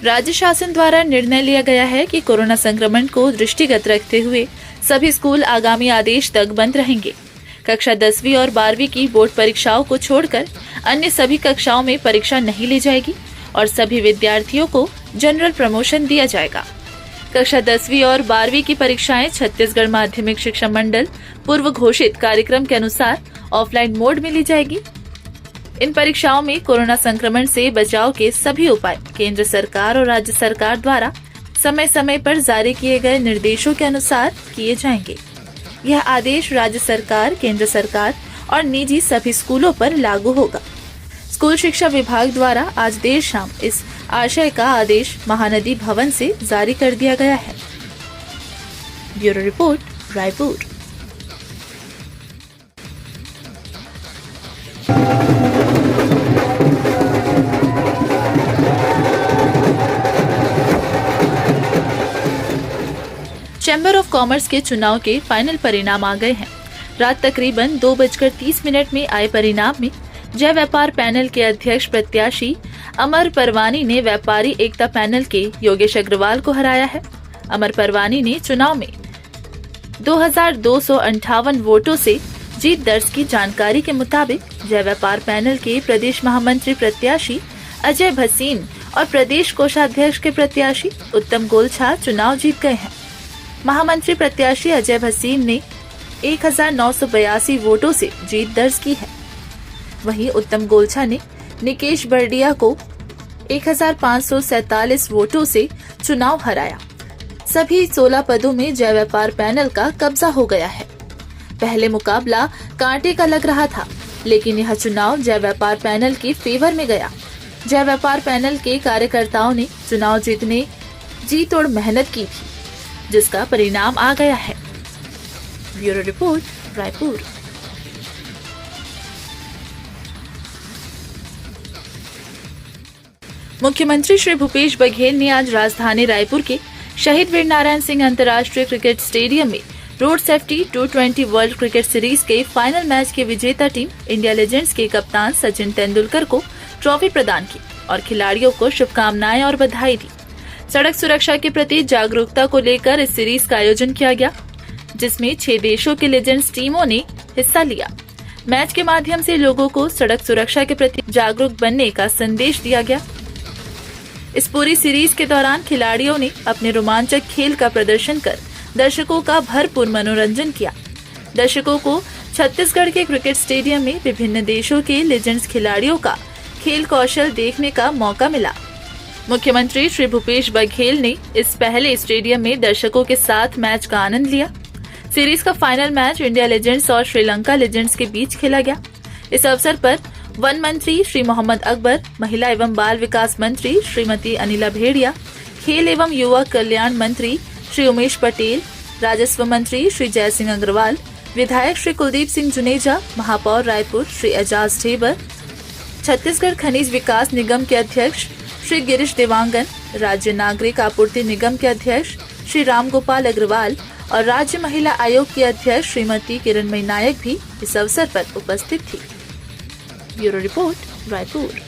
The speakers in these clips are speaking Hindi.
राज्य शासन द्वारा निर्णय लिया गया है कि कोरोना संक्रमण को दृष्टिगत रखते हुए सभी स्कूल आगामी आदेश तक बंद रहेंगे। कक्षा 10वीं और 12वीं की बोर्ड परीक्षाओं को छोड़कर अन्य सभी कक्षाओं में परीक्षा नहीं ली जाएगी और सभी विद्यार्थियों को जनरल प्रमोशन दिया जाएगा। कक्षा 10वीं और 12वीं की परीक्षाएं छत्तीसगढ़ माध्यमिक शिक्षा मंडल पूर्व घोषित कार्यक्रम के अनुसार ऑफलाइन मोड में ली जाएगी। इन परीक्षाओं में कोरोना संक्रमण से बचाव के सभी उपाय केंद्र सरकार और राज्य सरकार द्वारा समय समय पर जारी किए गए निर्देशों के अनुसार किए जाएंगे। यह आदेश राज्य सरकार, केंद्र सरकार और निजी सभी स्कूलों पर लागू होगा। स्कूल शिक्षा विभाग द्वारा आज देर शाम इस आशय का आदेश महानदी भवन से जारी कर दिया गया है। Bureau report, Raipur. Chamber of commerce के चुनाव के फाइनल परिणाम आ गए हैं। रात तकरीबन 2:30 में आए परिणाम में जय व्यापार पैनल के अध्यक्ष प्रत्याशी अमर परवानी ने व्यापारी एकता पैनल के योगेश अग्रवाल को हराया है। अमर परवानी ने चुनाव में 2258 वोटों से जीत दर्ज की। जानकारी के मुताबिक जय व्यापार पैनल के प्रदेश महामंत्री प्रत्याशी अजय भसीन और प्रदेश कोषाध्यक्ष के प्रत्याशी उत्तम गोलछा चुनाव जीत गए हैं। महामंत्री प्रत्याशी अजय भसीन ने 1982 वोटों से जीत दर्ज की है। वहीं उत्तम गोलछा ने निकेश बर्डिया को 1547 वोटों से चुनाव हराया। सभी 16 पदों में जय व्यापार पैनल का कब्जा हो गया है। पहले मुकाबला कांटे का लग रहा था, लेकिन यह चुनाव जय व्यापार पैनल के फेवर में गया। जय व्यापार पैनल के कार्यकर्ताओं ने चुनाव जीतने जी तोड़ मेहनत की थी, जिसका परिणाम आ गया है। Bureau report, Raipur. मुख्यमंत्री श्री भूपेश बघेल ने आज राजधानी रायपुर के शहीद वीर नारायण सिंह अंतर्राष्ट्रीय क्रिकेट स्टेडियम में road safety T20 world cricket series के फाइनल मैच के विजेता टीम इंडिया लीजेंड्स के कप्तान सचिन तेंदुलकर को ट्रॉफी प्रदान की और खिलाड़ियों को शुभकामनाएं और बधाई दी। सड़क सुरक्षा के प्रति जागरूकता को लेकर इस सीरीज का आयोजन किया गया, जिसमें 6 देशों के लीजेंड्स टीमों ने हिस्सा लिया। मैच के माध्यम से लोगों को सड़क सुरक्षा के प्रति जागरूक बनने का संदेश दिया गया। इस पूरी सीरीज के दौरान खिलाड़ियों ने अपने रोमांचक खेल का प्रदर्शन कर दर्शकों का भरपूर मनोरंजन किया। दर्शकों को छत्तीसगढ़ के क्रिकेट स्टेडियम में विभिन्न देशों के लीजेंड्स खिलाड़ियों का खेल कौशल देखने का मौका मिला। मुख्यमंत्री श्री भूपेश बघेल ने इस पहले स्टेडियम में दर्शकों के साथ मैच का आनंद लिया। सीरीज का फाइनल मैच इंडिया लीजेंड्स और श्रीलंका लीजेंड्स के बीच खेला गया। इस अवसर पर वन मंत्री श्री मोहम्मद अकबर, महिला एवं बाल विकास मंत्री श्रीमती अनिला भेड़िया, खेल एवं युवा कल्याण मंत्री श्री उमेश पटेल, राजस्व मंत्री श्री जय सिंह अग्रवाल, विधायक श्री कुलदीप सिंह जुनेजा, महापौर रायपुर श्री एजाज ढेबर, छत्तीसगढ़ खनिज विकास निगम के अध्यक्ष श्री गिरीश देवांगन, राज्य नागरिक आपूर्ति निगम के अध्यक्ष श्री राम गोपाल अग्रवाल और राज्य महिला आयोग की अध्यक्ष श्रीमती किरणमयी नायक भी इस अवसर पर उपस्थित थी। Bureau report, Raipur.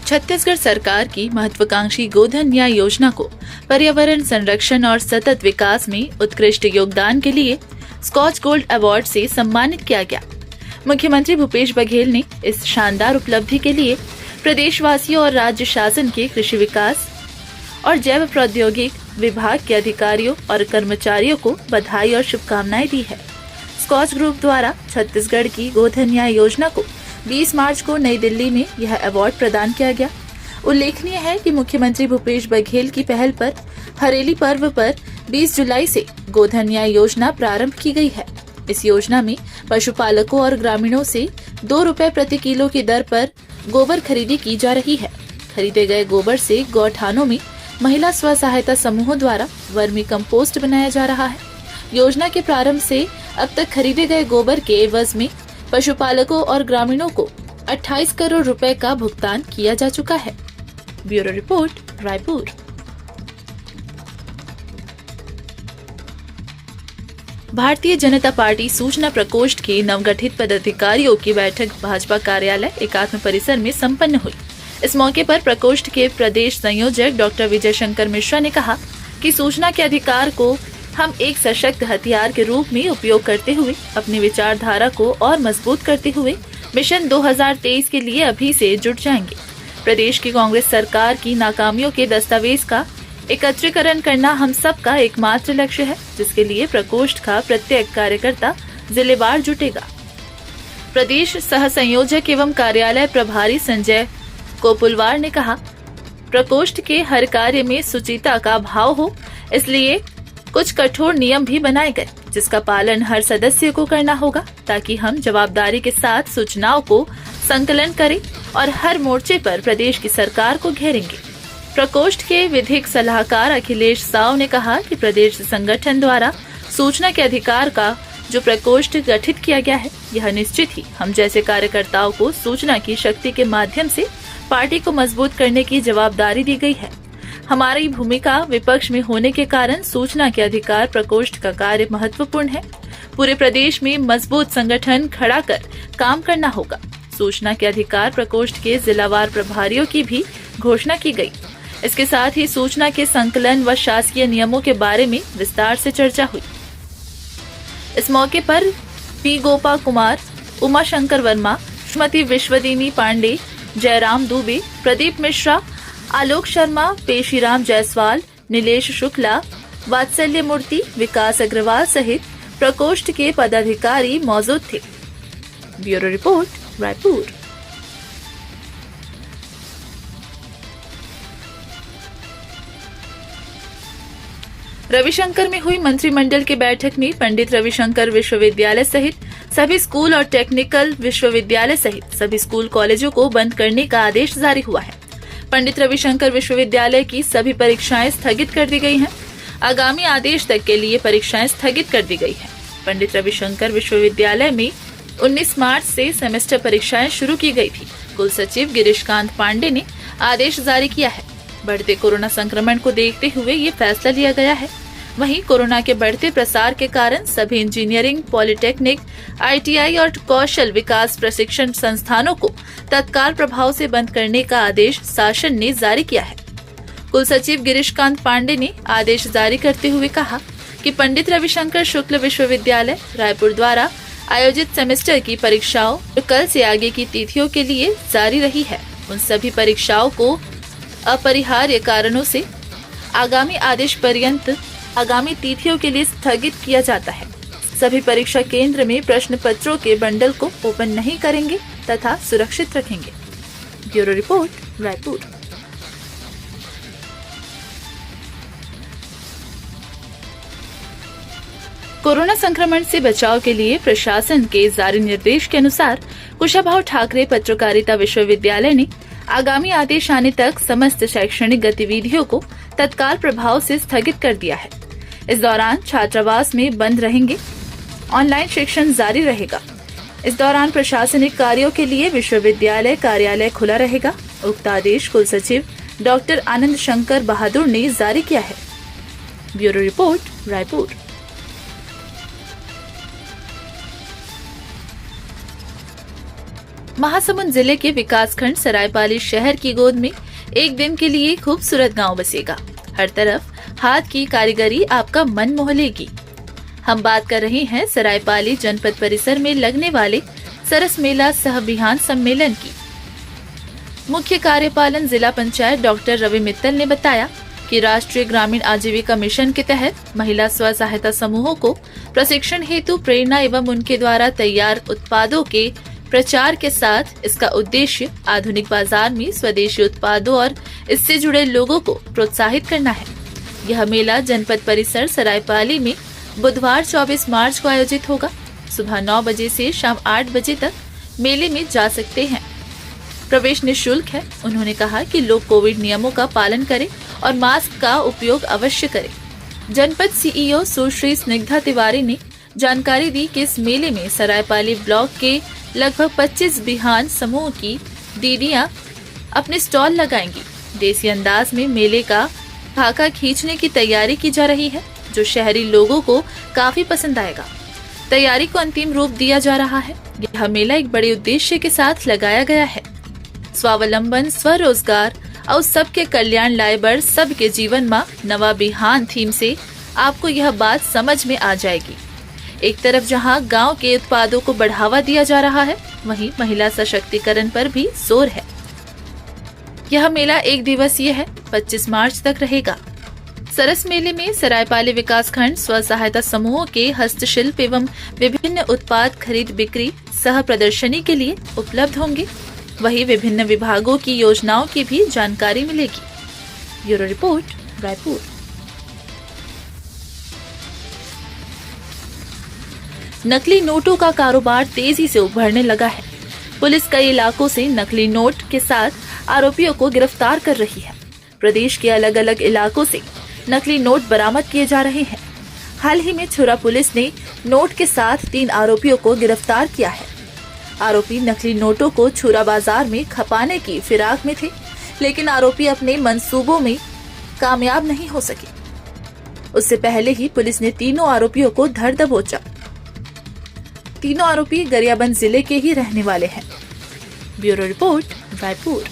छत्तीसगढ़ सरकार की महत्वाकांक्षी गोधन न्याय योजना को पर्यावरण संरक्षण और सतत विकास में उत्कृष्ट योगदान के लिए स्कॉच गोल्ड अवार्ड से सम्मानित किया गया। मुख्यमंत्री भूपेश बघेल ने इस शानदार उपलब्धि के लिए प्रदेशवासियों और राज्य शासन के कृषि विकास और जैव प्रौद्योगिक विभाग के अधिकारियों और कर्मचारियों को बधाई और शुभकामनाएं दी है। स्कॉच ग्रुप द्वारा छत्तीसगढ़ की गोधन न्याय योजना को 20 मार्च को नई दिल्ली में यह अवार्ड प्रदान किया गया। उल्लेखनीय है कि मुख्यमंत्री भूपेश बघेल की पहल पर हरेली पर्व पर 20 जुलाई से गोधन न्याय योजना प्रारंभ की गई है। इस योजना में पशुपालकों और ग्रामीणों से 2 रुपए प्रति किलो की दर पर गोबर खरीदी की जा रही है। खरीदे गए गोबर से गौठानों में महिला स्व सहायता समूहों द्वारा वर्मी कंपोस्ट बनाया जा रहा है। योजना के प्रारंभ से अब तक खरीदे गए गोबर के एवज में पशुपालकों और ग्रामीणों को 28 करोड़ रुपए का भुगतान किया जा चुका है। Bureau report, Raipur. Bharatiya Janata party सूचना प्रकोष्ठ के नवगठित पदाधिकारियों की बैठक भाजपा कार्यालय एकात्म परिसर में संपन्न हुई। इस मौके पर प्रकोष्ठ के प्रदेश संयोजक डॉक्टर विजय शंकर मिश्रा ने कहा कि सूचना के अधिकार को हम एक सशक्त हथियार के रूप में उपयोग करते हुए अपनी विचारधारा को और मजबूत करते हुए मिशन 2023 के लिए अभी से जुट जाएंगे। प्रदेश की कांग्रेस सरकार की नाकामियों के दस्तावेज का एकत्रीकरण करना हम सबका एकमात्र लक्ष्य है, जिसके लिए प्रकोष्ठ का प्रत्येक कार्यकर्ता जिलेवार जुटेगा। प्रदेश सह संयोजक एवं कार्यालय प्रभारी संजय कोपुलवार ने कहा, प्रकोष्ठ के हर कार्य में सुचिता का भाव हो, इसलिए कुछ कठोर नियम भी बनाए गए, जिसका पालन हर सदस्य को करना होगा, ताकि हम जवाबदारी के साथ सूचनाओं को संकलन करें और हर मोर्चे पर प्रदेश की सरकार को घेरेंगे। प्रकोष्ठ के विधिक सलाहकार अखिलेश साव ने कहा कि प्रदेश संगठन द्वारा सूचना के अधिकार का जो प्रकोष्ठ गठित किया गया है, यह निश्चित ही हम जैसे कार्यकर्ताओं को सूचना की शक्ति के माध्यम से पार्टी को मजबूत करने की जवाबदारी दी गई है। हमारी भूमिका विपक्ष में होने के कारण सूचना के अधिकार प्रकोष्ठ का कार्य महत्वपूर्ण है। पूरे प्रदेश में मजबूत संगठन खड़ा कर काम करना होगा। सूचना के अधिकार प्रकोष्ठ के जिलावार प्रभारियों की भी घोषणा की गई। इसके साथ ही सूचना के संकलन व शासकीय नियमों के बारे में विस्तार से चर्चा हुई। इस मौके पर पी गोपा कुमार, उमा शंकर वर्मा, श्रीमती विश्वदिनी पांडे, जयराम दुबे, प्रदीप मिश्रा, आलोक शर्मा, पेशीराम जायसवाल, नीलेश शुक्ला, वात्सल्य मूर्ति, विकास अग्रवाल सहित प्रकोष्ठ के पदाधिकारी मौजूद थे। Bureau report, Raipur. रविशंकर में हुई मंत्रिमंडल की बैठक में पंडित रविशंकर विश्वविद्यालय सहित सभी स्कूल और टेक्निकल विश्वविद्यालय सहित सभी स्कूल कॉलेजों को बंद करने का आदेश जारी हुआ है। पंडित रविशंकर विश्वविद्यालय की सभी परीक्षाएं स्थगित कर दी गई हैं। आगामी आदेश तक के लिए परीक्षाएं स्थगित कर दी गई हैं। पंडित रविशंकर विश्वविद्यालय में 19 मार्च से सेमेस्टर परीक्षाएं शुरू की गई थी। कुल सचिव गिरीशकांत पांडे ने आदेश जारी किया है। बढ़ते कोरोना संक्रमण को देखते हुए ये फैसला लिया गया है। वहीं कोरोना के बढ़ते प्रसार के कारण सभी इंजीनियरिंग, पॉलिटेक्निक, ITI और कौशल विकास प्रशिक्षण संस्थानों को तत्काल प्रभाव से बंद करने का आदेश शासन ने जारी किया है। कुल सचिव गिरीशकांत पांडे ने आदेश जारी करते हुए कहा कि पंडित रविशंकर शुक्ल विश्वविद्यालय रायपुर द्वारा आयोजित सेमेस्टर की परीक्षाओं जो कल से आगे की तिथियों के लिए जारी रही है, उन सभी परीक्षाओं को अपरिहार्य कारणों से आगामी आदेश पर्यंत आगामी तिथियों के लिए स्थगित किया जाता है। सभी परीक्षा केंद्र में प्रश्न पत्रों के बंडल को ओपन नहीं करेंगे तथा सुरक्षित रखेंगे। Bureau report, Raipur. कोरोना संक्रमण से बचाव के लिए प्रशासन के जारी निर्देश के अनुसार कुशाभाऊ ठाकरे पत्रकारिता विश्वविद्यालय ने आगामी आदेश आने तक समस्त शैक्षणिक गतिविधियों को तत्काल प्रभाव से स्थगित कर दिया है। इस दौरान छात्रावास में बंद रहेंगे। ऑनलाइन शिक्षण जारी रहेगा। इस दौरान प्रशासनिक कार्यों के लिए विश्वविद्यालय कार्यालय खुला रहेगा। उक्त आदेश कुल सचिव डॉक्टर आनंद शंकर बहादुर ने जारी किया है। Bureau report, Raipur. महासमुंद जिले के विकासखंड सरायपाली शहर की गोद में एक दिन के लिए खूबसूरत गांव बसेगा। हर तरफ हाथ की कारीगरी आपका मन मोह लेगी। हम बात कर रहे हैं सरायपाली जनपद परिसर में लगने वाले सरस मेला सह बिहान सम्मेलन की। मुख्य कार्यपालन जिला पंचायत डॉक्टर रवि मित्तल ने बताया कि राष्ट्रीय ग्रामीण आजीविका मिशन के तहत महिला स्व सहायता समूहों को प्रशिक्षण हेतु प्रेरणा एवं उनके द्वारा तैयार उत्पादों के प्रचार के साथ इसका उद्देश्य आधुनिक बाजार में स्वदेशी उत्पादों और इससे जुड़े लोगों को प्रोत्साहित करना है। यह मेला जनपद परिसर सरायपाली में बुधवार 24 मार्च को आयोजित होगा। सुबह 9 बजे से शाम 8 बजे तक मेले में जा सकते हैं। प्रवेश निःशुल्क है। उन्होंने कहा कि लोग कोविड नियमों का पालन करें और मास्क का उपयोग अवश्य करें। जनपद CEO सुश्री स्निग्धा तिवारी ने जानकारी दी कि इस मेले में सरायपाली ब्लॉक के लगभग 25 बिहान समूह की दीदियां अपने स्टॉल लगाएंगी। देसी अंदाज में मेले का खाका खींचने की तैयारी की जा रही है, जो शहरी लोगों को काफी पसंद आएगा। तैयारी को अंतिम रूप दिया जा रहा है। यह मेला एक बड़े उद्देश्य के साथ लगाया गया है। स्वावलंबन, स्वरोजगार और सबके कल्याण लाए बर सबके जीवन में नवा बिहान थीम से आपको यह बात समझ में आ जाएगी। एक तरफ जहां गांव के उत्पादों को बढ़ावा दिया जा रहा है, वहीं महिला सशक्तिकरण पर भी जोर है। यह मेला 1 दिवसीय है, 25 मार्च तक रहेगा। सरस मेले में सरायपाली विकासखंड स्व सहायता समूहों के हस्तशिल्प एवं विभिन्न उत्पाद खरीद बिक्री सह प्रदर्शनी के लिए उपलब्ध होंगे। वहीं विभिन्न विभागों की योजनाओं की भी जानकारी मिलेगी। Bureau report, Raipur. नकली नोटों का कारोबार तेजी से उभरने लगा है। पुलिस कई इलाकों से नकली नोट के साथ आरोपियों को गिरफ्तार कर रही है। प्रदेश के अलग अलग इलाकों से नकली नोट बरामद किए जा रहे हैं। हाल ही में छुरा पुलिस ने नोट के साथ 3 आरोपियों को गिरफ्तार किया है। आरोपी नकली नोटों को छुरा बाजार में खपाने की फिराक में थे, लेकिन आरोपी अपने मंसूबों में कामयाब नहीं हो सके। उससे पहले ही पुलिस ने तीनों आरोपियों को धर दबोचा। तीनों आरोपी गरियाबंद जिले के ही रहने वाले हैं। Bureau report, Raipur.